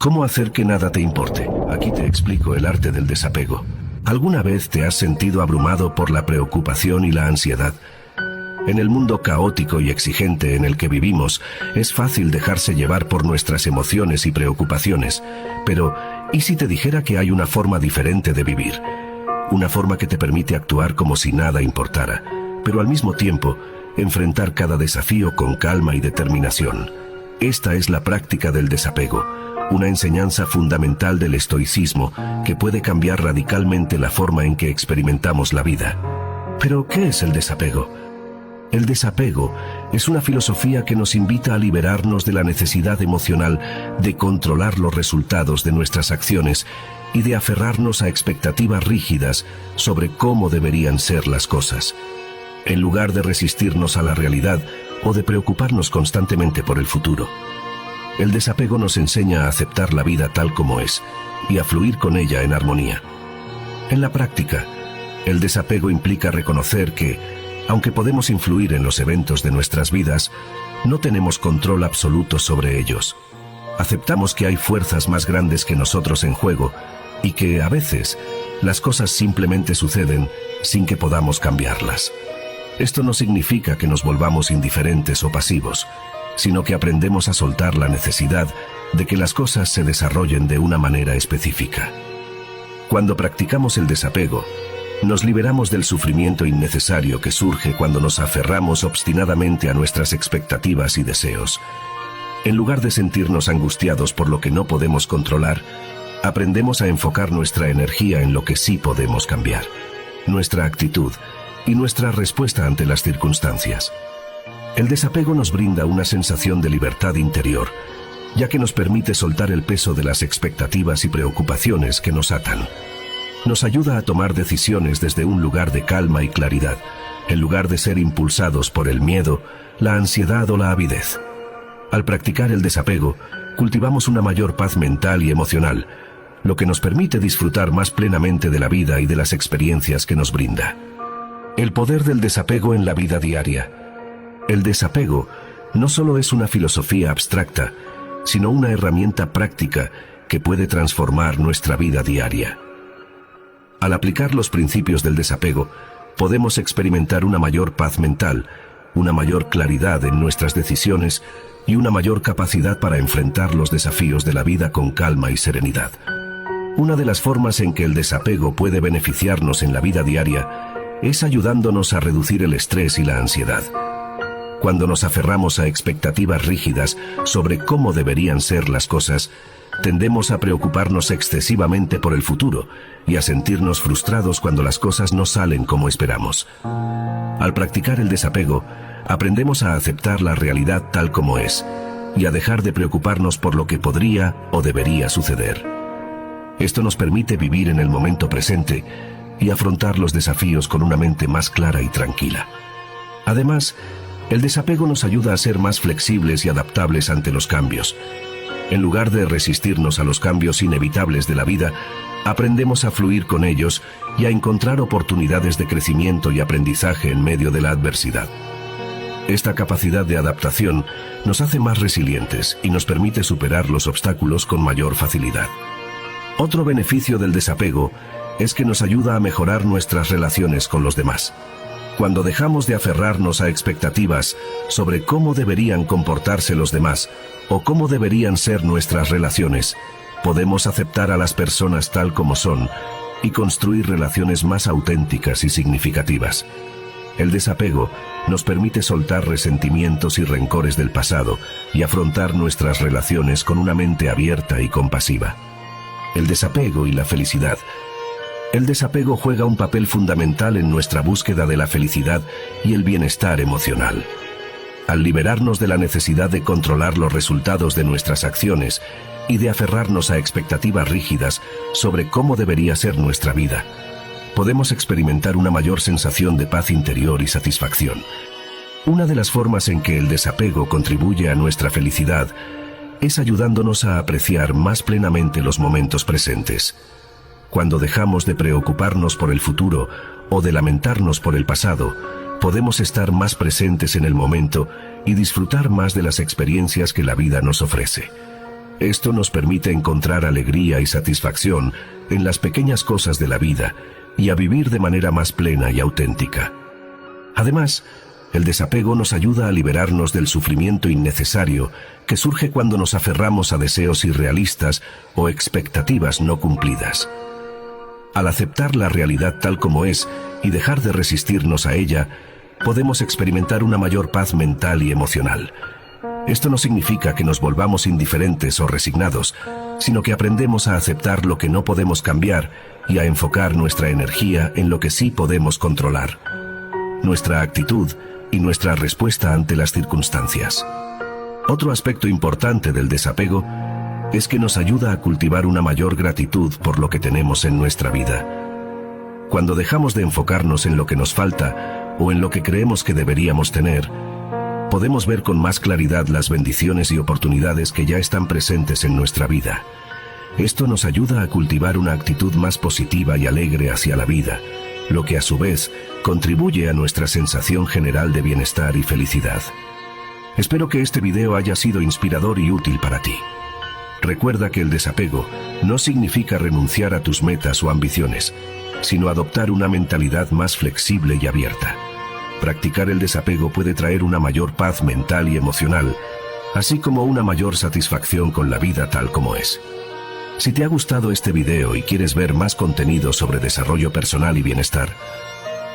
¿Cómo hacer que nada te importe? Aquí te explico el arte del desapego. ¿Alguna vez te has sentido abrumado por la preocupación y la ansiedad? En el mundo caótico y exigente en el que vivimos, es fácil dejarse llevar por nuestras emociones y preocupaciones. Pero, ¿y si te dijera que hay una forma diferente de vivir? Una forma que te permite actuar como si nada importara, pero al mismo tiempo, enfrentar cada desafío con calma y determinación. Esta es la práctica del desapego, una enseñanza fundamental del estoicismo que puede cambiar radicalmente la forma en que experimentamos la vida. ¿Pero qué es el desapego? El desapego es una filosofía que nos invita a liberarnos de la necesidad emocional de controlar los resultados de nuestras acciones y de aferrarnos a expectativas rígidas sobre cómo deberían ser las cosas. En lugar de resistirnos a la realidad o de preocuparnos constantemente por el futuro. El desapego nos enseña a aceptar la vida tal como es y a fluir con ella en armonía. En la práctica, el desapego implica reconocer que, aunque podemos influir en los eventos de nuestras vidas, no tenemos control absoluto sobre ellos. Aceptamos que hay fuerzas más grandes que nosotros en juego y que, a veces, las cosas simplemente suceden sin que podamos cambiarlas. Esto no significa que nos volvamos indiferentes o pasivos, sino que aprendemos a soltar la necesidad de que las cosas se desarrollen de una manera específica. Cuando practicamos el desapego, nos liberamos del sufrimiento innecesario que surge cuando nos aferramos obstinadamente a nuestras expectativas y deseos. En lugar de sentirnos angustiados por lo que no podemos controlar, aprendemos a enfocar nuestra energía en lo que sí podemos cambiar, nuestra actitud y nuestra respuesta ante las circunstancias. El desapego nos brinda una sensación de libertad interior, ya que nos permite soltar el peso de las expectativas y preocupaciones que nos atan. Nos ayuda a tomar decisiones desde un lugar de calma y claridad, en lugar de ser impulsados por el miedo, la ansiedad o la avidez. Al practicar el desapego, cultivamos una mayor paz mental y emocional, lo que nos permite disfrutar más plenamente de la vida y de las experiencias que nos brinda. El poder del desapego en la vida diaria. El desapego no solo es una filosofía abstracta, sino una herramienta práctica que puede transformar nuestra vida diaria. Al aplicar los principios del desapego, podemos experimentar una mayor paz mental, una mayor claridad en nuestras decisiones y una mayor capacidad para enfrentar los desafíos de la vida con calma y serenidad. Una de las formas en que el desapego puede beneficiarnos en la vida diaria es ayudándonos a reducir el estrés y la ansiedad. Cuando nos aferramos a expectativas rígidas sobre cómo deberían ser las cosas, tendemos a preocuparnos excesivamente por el futuro y a sentirnos frustrados cuando las cosas no salen como esperamos. Al practicar el desapego, aprendemos a aceptar la realidad tal como es y a dejar de preocuparnos por lo que podría o debería suceder. Esto nos permite vivir en el momento presente y afrontar los desafíos con una mente más clara y tranquila. Además, el desapego nos ayuda a ser más flexibles y adaptables ante los cambios. En lugar de resistirnos a los cambios inevitables de la vida, aprendemos a fluir con ellos y a encontrar oportunidades de crecimiento y aprendizaje en medio de la adversidad. Esta capacidad de adaptación nos hace más resilientes y nos permite superar los obstáculos con mayor facilidad. Otro beneficio del desapego es que nos ayuda a mejorar nuestras relaciones con los demás. Cuando dejamos de aferrarnos a expectativas sobre cómo deberían comportarse los demás o cómo deberían ser nuestras relaciones, podemos aceptar a las personas tal como son y construir relaciones más auténticas y significativas. El desapego nos permite soltar resentimientos y rencores del pasado y afrontar nuestras relaciones con una mente abierta y compasiva. El desapego y la felicidad. El desapego juega un papel fundamental en nuestra búsqueda de la felicidad y el bienestar emocional. Al liberarnos de la necesidad de controlar los resultados de nuestras acciones y de aferrarnos a expectativas rígidas sobre cómo debería ser nuestra vida, podemos experimentar una mayor sensación de paz interior y satisfacción. Una de las formas en que el desapego contribuye a nuestra felicidad es ayudándonos a apreciar más plenamente los momentos presentes. Cuando dejamos de preocuparnos por el futuro o de lamentarnos por el pasado, podemos estar más presentes en el momento y disfrutar más de las experiencias que la vida nos ofrece. Esto nos permite encontrar alegría y satisfacción en las pequeñas cosas de la vida y a vivir de manera más plena y auténtica. Además, el desapego nos ayuda a liberarnos del sufrimiento innecesario que surge cuando nos aferramos a deseos irrealistas o expectativas no cumplidas. Al aceptar la realidad tal como es y dejar de resistirnos a ella, podemos experimentar una mayor paz mental y emocional. Esto no significa que nos volvamos indiferentes o resignados, sino que aprendemos a aceptar lo que no podemos cambiar y a enfocar nuestra energía en lo que sí podemos controlar: nuestra actitud y nuestra respuesta ante las circunstancias. Otro aspecto importante del desapego es que nos ayuda a cultivar una mayor gratitud por lo que tenemos en nuestra vida. Cuando dejamos de enfocarnos en lo que nos falta o en lo que creemos que deberíamos tener, podemos ver con más claridad las bendiciones y oportunidades que ya están presentes en nuestra vida. Esto nos ayuda a cultivar una actitud más positiva y alegre hacia la vida, lo que a su vez contribuye a nuestra sensación general de bienestar y felicidad. Espero que este video haya sido inspirador y útil para ti. Recuerda que el desapego no significa renunciar a tus metas o ambiciones, sino adoptar una mentalidad más flexible y abierta. Practicar el desapego puede traer una mayor paz mental y emocional, así como una mayor satisfacción con la vida tal como es. Si te ha gustado este video y quieres ver más contenido sobre desarrollo personal y bienestar,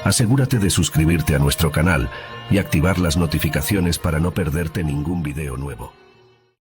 asegúrate de suscribirte a nuestro canal y activar las notificaciones para no perderte ningún video nuevo.